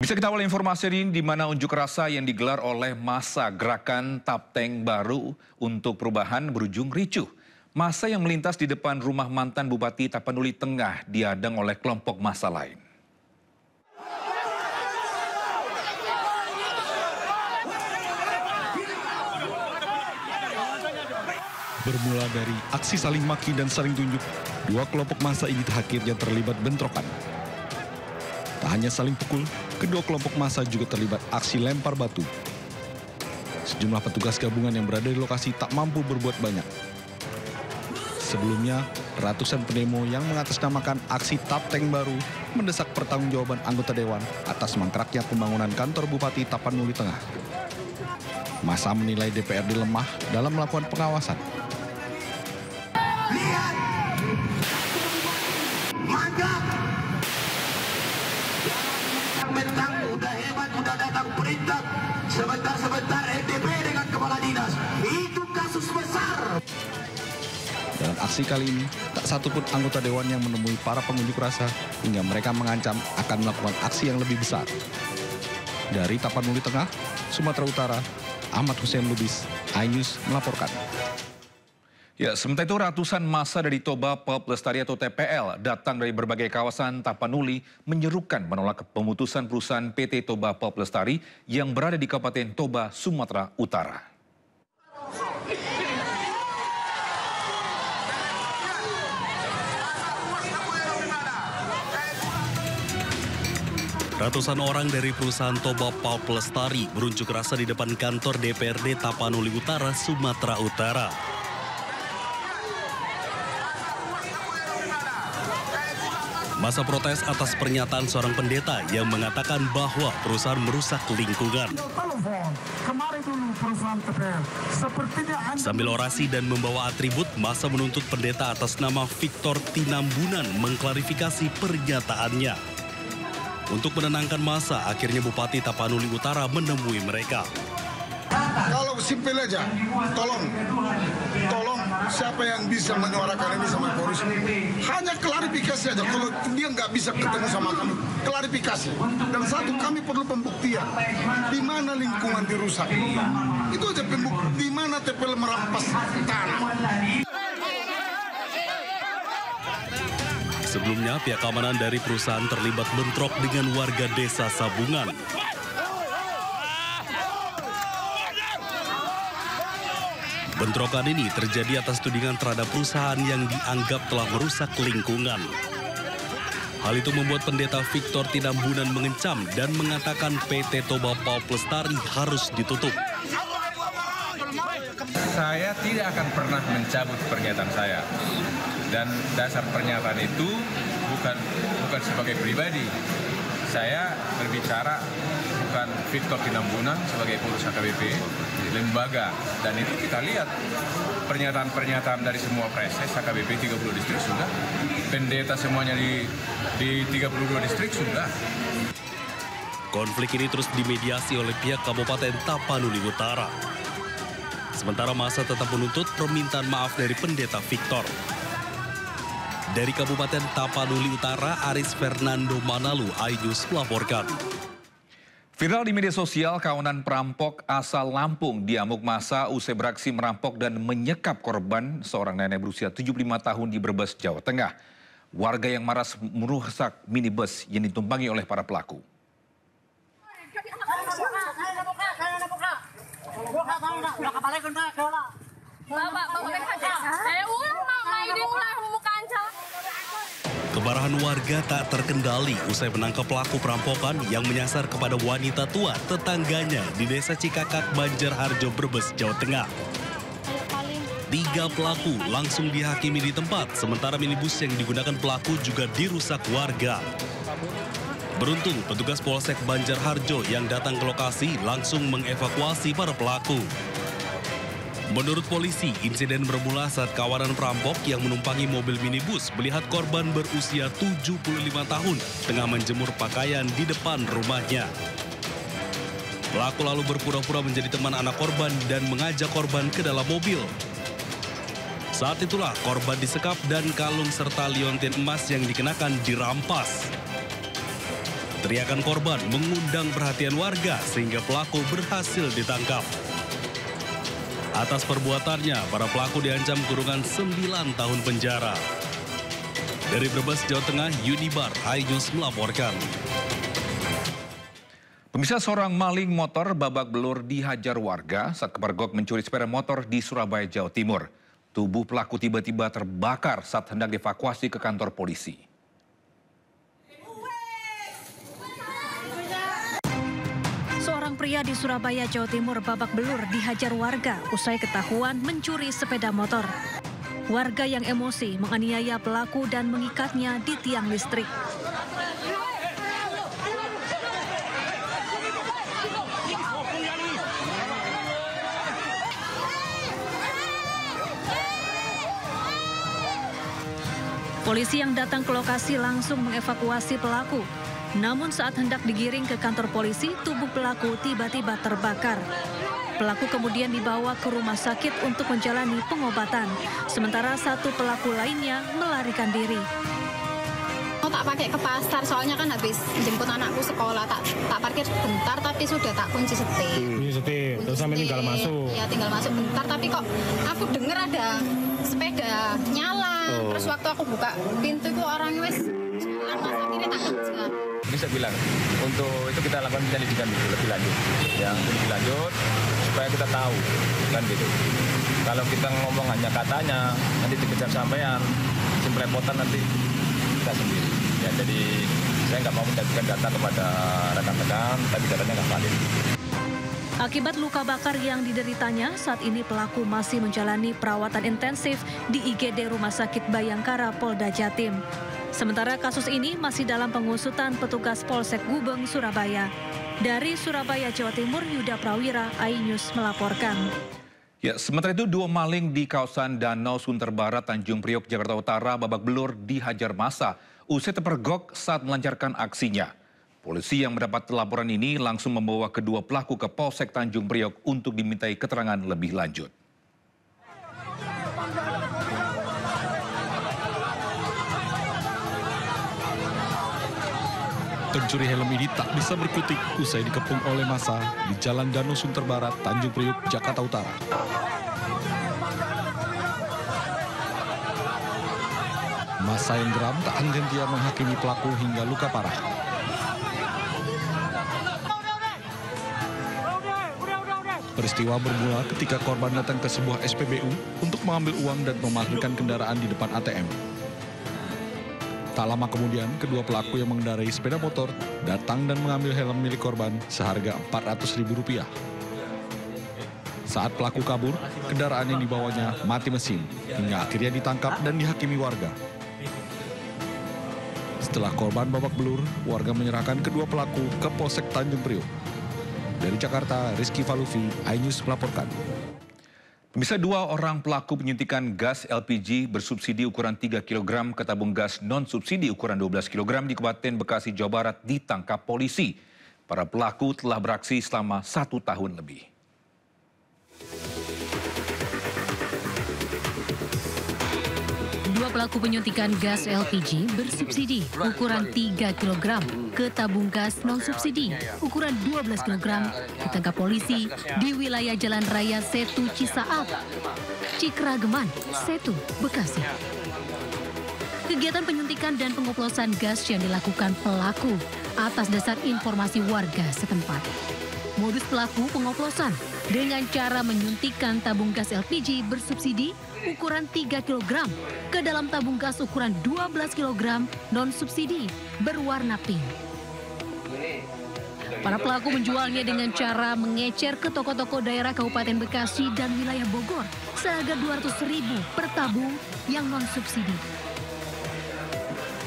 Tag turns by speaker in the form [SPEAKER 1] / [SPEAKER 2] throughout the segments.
[SPEAKER 1] Bisa kita awal informasi ini di mana unjuk rasa yang digelar oleh massa gerakan Tapteng Baru untuk perubahan berujung ricuh. Massa yang melintas di depan rumah mantan Bupati Tapanuli Tengah dihadang oleh kelompok massa lain.
[SPEAKER 2] Bermula dari aksi saling maki dan saling tunjuk, dua kelompok massa ini akhirnya terlibat bentrokan. Tak hanya saling pukul, kedua kelompok massa juga terlibat aksi lempar batu. Sejumlah petugas gabungan yang berada di lokasi tak mampu berbuat banyak. Sebelumnya, ratusan pendemo yang mengatasnamakan aksi Tapteng Baru mendesak pertanggungjawaban anggota dewan atas mangkraknya pembangunan kantor Bupati Tapanuli Tengah. Massa menilai DPRD lemah dalam melakukan pengawasan.
[SPEAKER 3] Lihat, mantap. Mentang udah hebat, udah datang perintah. Sebentar NTB dengan kepala dinas. Itu kasus besar.
[SPEAKER 2] Dalam aksi kali ini, tak satupun anggota dewan yang menemui para pengunjuk rasa hingga mereka mengancam akan melakukan aksi yang lebih besar. Dari Tapanuli Tengah, Sumatera Utara, Ahmad Hussein Lubis, iNews melaporkan.
[SPEAKER 1] Ya, sementara itu ratusan massa dari Toba Pop Lestari atau TPL datang dari berbagai kawasan Tapanuli menyerukan menolak pemutusan perusahaan PT Toba Pop Lestari yang berada di Kabupaten Toba, Sumatera Utara.
[SPEAKER 4] Ratusan orang dari perusahaan Toba Pop Lestari berunjuk rasa di depan kantor DPRD Tapanuli Utara, Sumatera Utara. Masa protes atas pernyataan seorang pendeta yang mengatakan bahwa perusahaan merusak lingkungan. Sambil orasi dan membawa atribut, masa menuntut pendeta atas nama Victor Tinambunan mengklarifikasi pernyataannya. Untuk menenangkan massa, akhirnya Bupati Tapanuli Utara menemui mereka.
[SPEAKER 5] Kalau simpel aja, tolong siapa yang bisa menyuarakan ini sama polisi. Hanya klarifikasi aja, kalau dia nggak bisa ketemu sama kami, klarifikasi. Dan satu, kami perlu pembuktian, di mana lingkungan dirusak. Itu aja pembuktian, di mana TPL merampas tanah.
[SPEAKER 4] Sebelumnya, pihak keamanan dari perusahaan terlibat bentrok dengan warga desa Sabungan. Bentrokan ini terjadi atas tudingan terhadap perusahaan yang dianggap telah merusak lingkungan. Hal itu membuat pendeta Victor Tinambunan mengencam dan mengatakan PT Toba Pop Lestari harus ditutup.
[SPEAKER 6] Saya tidak akan pernah mencabut pernyataan saya. Dan dasar pernyataan itu bukan sebagai pribadi. Saya berbicara bukan Victor Tinambunan sebagai pengurus HKBP, lembaga. Dan itu kita lihat pernyataan-pernyataan dari semua preses HKBP 30 distrik sudah. Pendeta semuanya di 32 distrik sudah.
[SPEAKER 4] Konflik ini terus dimediasi oleh pihak Kabupaten Tapanuli Utara. Sementara massa tetap menuntut permintaan maaf dari pendeta Victor. Dari Kabupaten Tapanuli Utara, Aris Fernando Manalu, iNews melaporkan.
[SPEAKER 1] Viral di media sosial, kawanan perampok asal Lampung diamuk massa usai beraksi merampok dan menyekap korban seorang nenek berusia 75 tahun di Brebes, Jawa Tengah. Warga yang marah merusak minibus yang ditumpangi oleh para pelaku.
[SPEAKER 4] Kemarahan warga tak terkendali usai menangkap pelaku perampokan yang menyasar kepada wanita tua tetangganya di Desa Cikakak, Banjarharjo, Brebes, Jawa Tengah. 3 pelaku langsung dihakimi di tempat, sementara minibus yang digunakan pelaku juga dirusak warga. Beruntung, petugas Polsek Banjarharjo yang datang ke lokasi langsung mengevakuasi para pelaku. Menurut polisi, insiden bermula saat kawanan perampok yang menumpangi mobil minibus melihat korban berusia 75 tahun tengah menjemur pakaian di depan rumahnya. Pelaku lalu berpura-pura menjadi teman anak korban dan mengajak korban ke dalam mobil. Saat itulah korban disekap dan kalung serta liontin emas yang dikenakan dirampas. Teriakan korban mengundang perhatian warga sehingga pelaku berhasil ditangkap. Atas perbuatannya, para pelaku diancam kurungan 9 tahun penjara. Dari Brebes, Jawa Tengah, Unibar iNews melaporkan.
[SPEAKER 1] Pemirsa, seorang maling motor babak belur dihajar warga saat kepergok mencuri sepeda motor di Surabaya, Jawa Timur. Tubuh pelaku tiba-tiba terbakar saat hendak dievakuasi ke kantor polisi.
[SPEAKER 7] Seorang pria di Surabaya, Jawa Timur babak belur dihajar warga usai ketahuan mencuri sepeda motor. Warga yang emosi menganiaya pelaku dan mengikatnya di tiang listrik. Polisi yang datang ke lokasi langsung mengevakuasi pelaku. Namun saat hendak digiring ke kantor polisi, tubuh pelaku tiba-tiba terbakar. Pelaku kemudian dibawa ke rumah sakit untuk menjalani pengobatan. Sementara satu pelaku lainnya melarikan diri.
[SPEAKER 8] Tak pakai ke pasar, soalnya kan habis jemput anakku sekolah, tak parkir bentar tapi sudah tak kunci setir.
[SPEAKER 9] Terus sampai tinggal masuk.
[SPEAKER 8] Ya tinggal masuk bentar, tapi kok aku dengar ada sepeda nyala. Terus waktu aku buka pintu itu orangnya wes akhirnya tak kejar.
[SPEAKER 6] Ini saya bilang, untuk itu kita lakukan penyelidikan lebih lanjut. Yang lebih lanjut supaya kita tahu, kan gitu. Kalau kita ngomong hanya katanya, nanti dikejar sampean, repotan nanti kita sendiri. Ya, jadi saya nggak mau menjadikan data kepada rekan-rekan, tapi datanya nggak valid.
[SPEAKER 7] Akibat luka bakar yang dideritanya, saat ini pelaku masih menjalani perawatan intensif di IGD Rumah Sakit Bayangkara, Polda Jatim. Sementara kasus ini masih dalam pengusutan petugas Polsek Gubeng, Surabaya. Dari Surabaya, Jawa Timur, Yuda Prawira, iNews melaporkan.
[SPEAKER 1] Ya, sementara itu dua maling di kawasan Danau Sunter Barat, Tanjung Priok, Jakarta Utara babak belur dihajar massa usai terpergok saat melancarkan aksinya. Polisi yang mendapat laporan ini langsung membawa kedua pelaku ke Polsek Tanjung Priok untuk dimintai keterangan lebih lanjut.
[SPEAKER 2] Pencuri helm ini tak bisa berkutik usai dikepung oleh massa di Jalan Danau Sunter Barat, Tanjung Priok, Jakarta Utara. Massa yang geram tak henti-hentian menghakimi pelaku hingga luka parah. Peristiwa bermula ketika korban datang ke sebuah SPBU untuk mengambil uang dan memarkirkan kendaraan di depan ATM. Tak lama kemudian, kedua pelaku yang mengendarai sepeda motor datang dan mengambil helm milik korban seharga Rp400.000. Saat pelaku kabur, kendaraan yang dibawanya mati mesin, hingga akhirnya ditangkap dan dihakimi warga. Setelah korban babak belur, warga menyerahkan kedua pelaku ke Polsek Tanjung Priok. Dari Jakarta, Rizky Falufi, iNews melaporkan.
[SPEAKER 1] Pemirsa, dua orang pelaku penyuntikan gas LPG bersubsidi ukuran 3 kg ke tabung gas non-subsidi ukuran 12 kg di Kabupaten Bekasi, Jawa Barat ditangkap polisi. Para pelaku telah beraksi selama 1 tahun lebih.
[SPEAKER 7] Dua pelaku penyuntikan gas LPG bersubsidi ukuran 3 kg ke tabung gas non-subsidi ukuran 12 kg ditangkap polisi di wilayah Jalan Raya Setu Cisaat, Cikrageman, Setu, Bekasi. Kegiatan penyuntikan dan pengoplosan gas yang dilakukan pelaku atas dasar informasi warga setempat. Modus pelaku pengoplosan dengan cara menyuntikkan tabung gas LPG bersubsidi ukuran 3 kg ke dalam tabung gas ukuran 12 kg non-subsidi berwarna pink. Para pelaku menjualnya dengan cara mengecer ke toko-toko daerah Kabupaten Bekasi dan wilayah Bogor seharga Rp200.000 per tabung yang non-subsidi.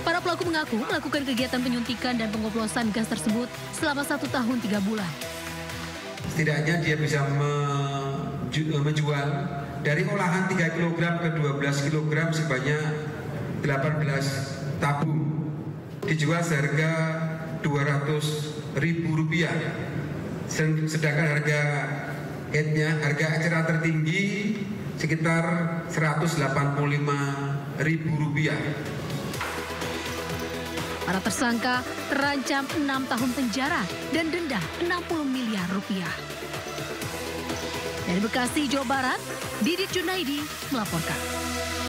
[SPEAKER 7] Para pelaku mengaku melakukan kegiatan penyuntikan dan pengoplosan gas tersebut selama 1 tahun 3 bulan.
[SPEAKER 10] Setidaknya dia bisa menjual dari olahan 3 kg ke 12 kg sebanyak 18 tabung. Dijual seharga Rp200.000. Sedangkan harga harga eceran tertinggi sekitar Rp185.000.
[SPEAKER 7] Para tersangka terancam 6 tahun penjara dan denda 60 miliar rupiah. Dari Bekasi, Jawa Barat, Didit Junaidi melaporkan.